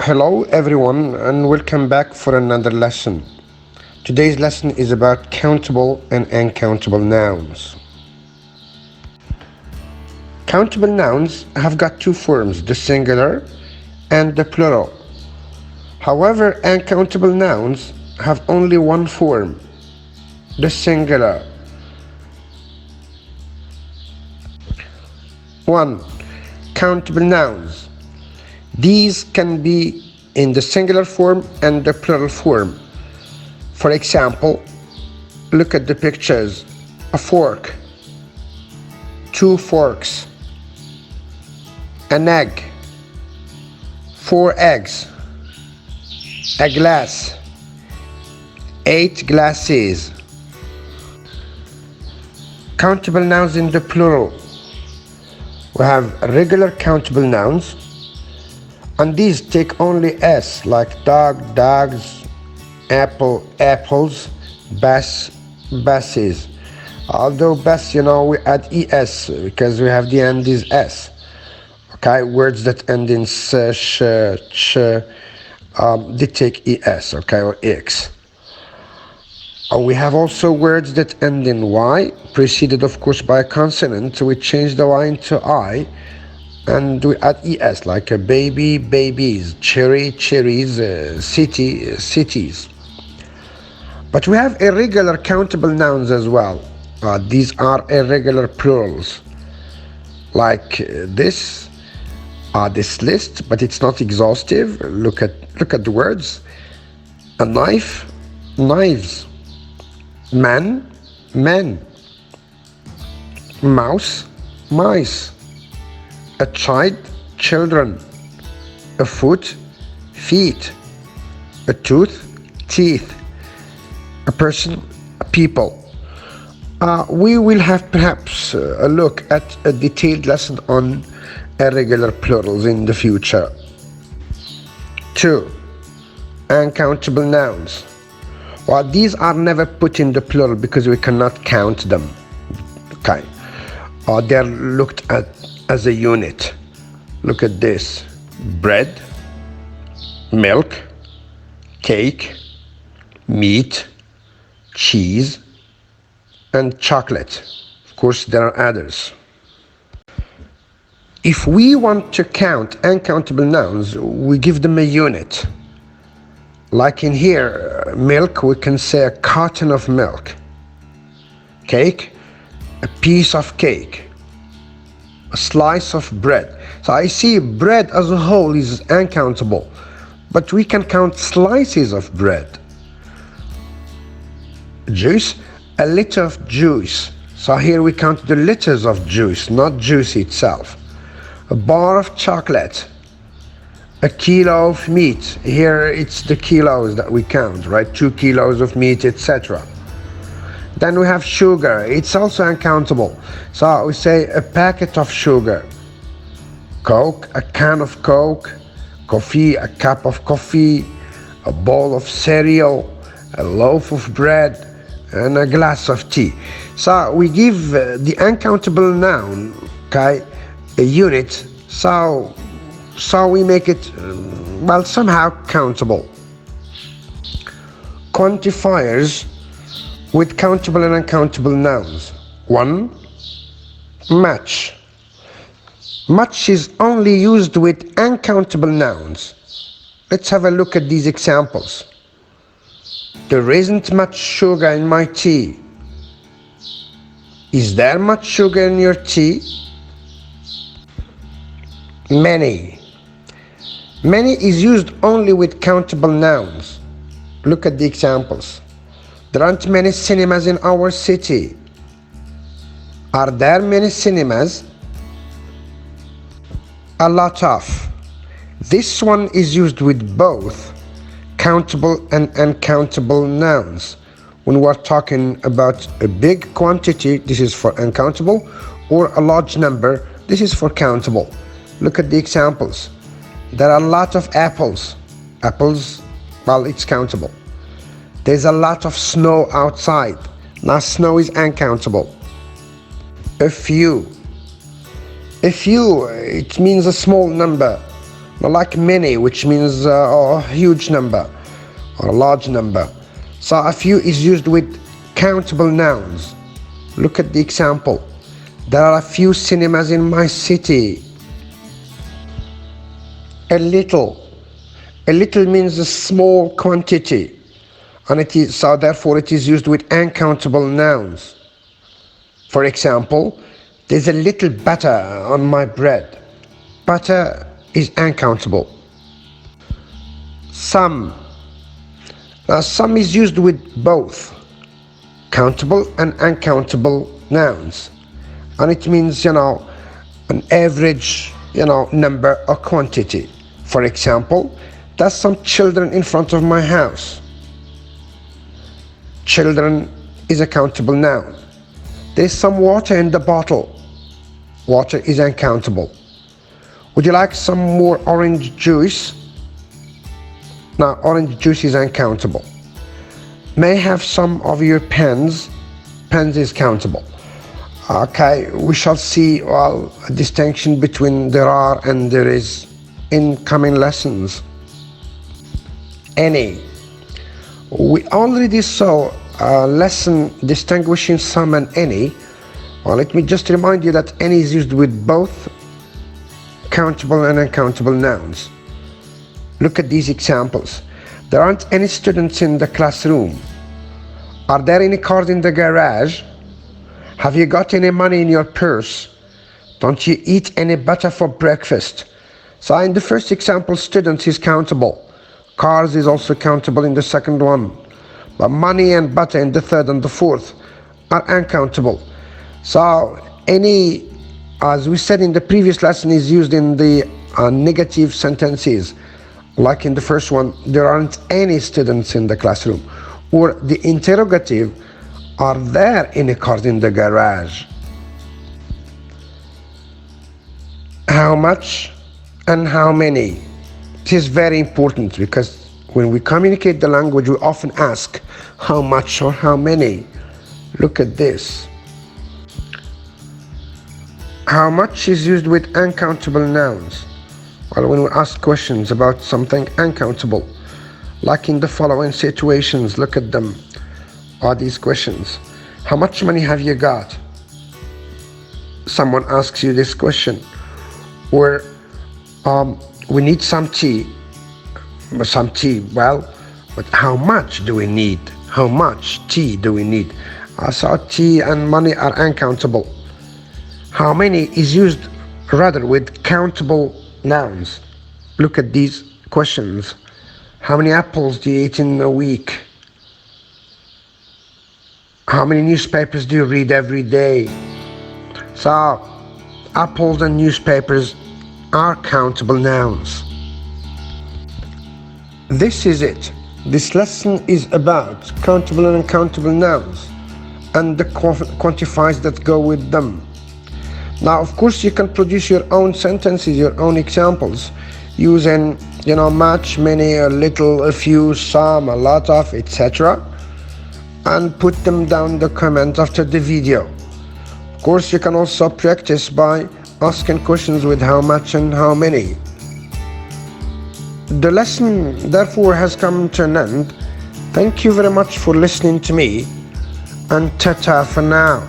Hello everyone and welcome back for another lesson. Today's lesson is about countable and uncountable nouns. Countable nouns have got two forms, the singular and the plural. However, uncountable nouns have only one form, the singular. 1. Countable nouns. These can be in the singular form and the plural form. For example, look at the pictures. A fork, two forks, an egg, four eggs, a glass, 8 glasses. Countable nouns in the plural. We have regular countable nouns, and these take only S, like dog, dogs, apple, apples, bass, basses. Although bass, we add ES because we have the end is S. Okay, words that end in S, sh, ch, they take ES, okay, or X. We have also words that end in Y, preceded of course by a consonant, so we change the Y into I, and we add ES, like a baby, babies, cherry, cherries, city, cities. But we have irregular countable nouns as well. These are irregular plurals, like this list, but it's not exhaustive. Look at the words. A knife, knives. Man, men. Mouse, mice. A child, children. A foot, feet. A tooth, teeth. A person, people. We will have perhaps a look at a detailed lesson on irregular plurals in the future. 2. Uncountable nouns. Well, these are never put in the plural because we cannot count them. Okay. They're looked at as a unit. Look at this. Bread, milk, cake, meat, cheese, and chocolate. Of course, there are others. If we want to count uncountable nouns, we give them a unit. Like in here, milk, we can say a carton of milk. Cake, a piece of cake. A slice of bread. So I see bread as a whole is uncountable, but we can count slices of bread. Juice, a liter of juice. So here we count the liters of juice, not juice itself. A bar of chocolate. A kilo of meat. Here it's the kilos that we count, right? 2 kilos of meat, etc. Then we have sugar. It's also uncountable. So we say a packet of sugar. Coke, a can of Coke. Coffee, a cup of coffee. A bowl of cereal. A loaf of bread. And a glass of tea. So we give the uncountable noun, okay, a unit, so we make it, somehow countable. Quantifiers with countable and uncountable nouns. 1. Much. Much is only used with uncountable nouns. Let's have a look at these examples. There isn't much sugar in my tea. Is there much sugar in your tea? Many. Many is used only with countable nouns. Look at the examples. There aren't many cinemas in our city. Are there many cinemas? A lot of. This one is used with both countable and uncountable nouns. When we're talking about a big quantity, this is for uncountable, or a large number, this is for countable. Look at the examples. There are a lot of apples. Apples, it's countable. There's a lot of snow outside. Now snow is uncountable. A few. A few, it means a small number. like many, which means a huge number or a large number. So a few is used with countable nouns. Look at the example. There are a few cinemas in my city. A little. A little means a small quantity, and so therefore it is used with uncountable nouns. For example, there's a little butter on my bread. Butter is uncountable. Some. Now, some is used with both countable and uncountable nouns, and it means an average number or quantity. For example, there's some children in front of my house. Children is a countable noun. There's some water in the bottle. Water is uncountable. Would you like some more orange juice? Now, orange juice is uncountable. May I have some of your pens? Pens is countable. Okay, we shall see a distinction between there are and there is in coming lessons. Any. We already saw a lesson distinguishing some and any. Well, let me just remind you that any is used with both countable and uncountable nouns. Look at these examples. There aren't any students in the classroom. Are there any cars in the garage? Have you got any money in your purse? Don't you eat any butter for breakfast? So in the first example, students is countable. Cars is also countable in the second one. But money and butter in the third and the fourth are uncountable. So any, as we said in the previous lesson, is used in the negative sentences. Like in the first one, there aren't any students in the classroom. Or the interrogative, are there any cars in the garage? How much and how many? This is very important because when we communicate the language, we often ask how much or how many. Look at this. How much is used with uncountable nouns? Well, when we ask questions about something uncountable, like in the following situations, look at them. Are these questions? How much money have you got? Someone asks you this question. Or we need some tea. Well, but how much do we need? How much tea do we need? So tea and money are uncountable. How many is used rather with countable nouns. Look at these questions. How many apples do you eat in a week? How many newspapers do you read every day? So, apples and newspapers are countable nouns. This is it. This lesson is about countable and uncountable nouns and the quantifiers that go with them. Now, of course, you can produce your own sentences, your own examples, using, much, many, a little, a few, some, a lot of, etc. and put them down in the comments after the video. Of course, you can also practice by asking questions with how much and how many. The lesson, therefore, has come to an end. Thank you very much for listening to me, and ta-ta for now.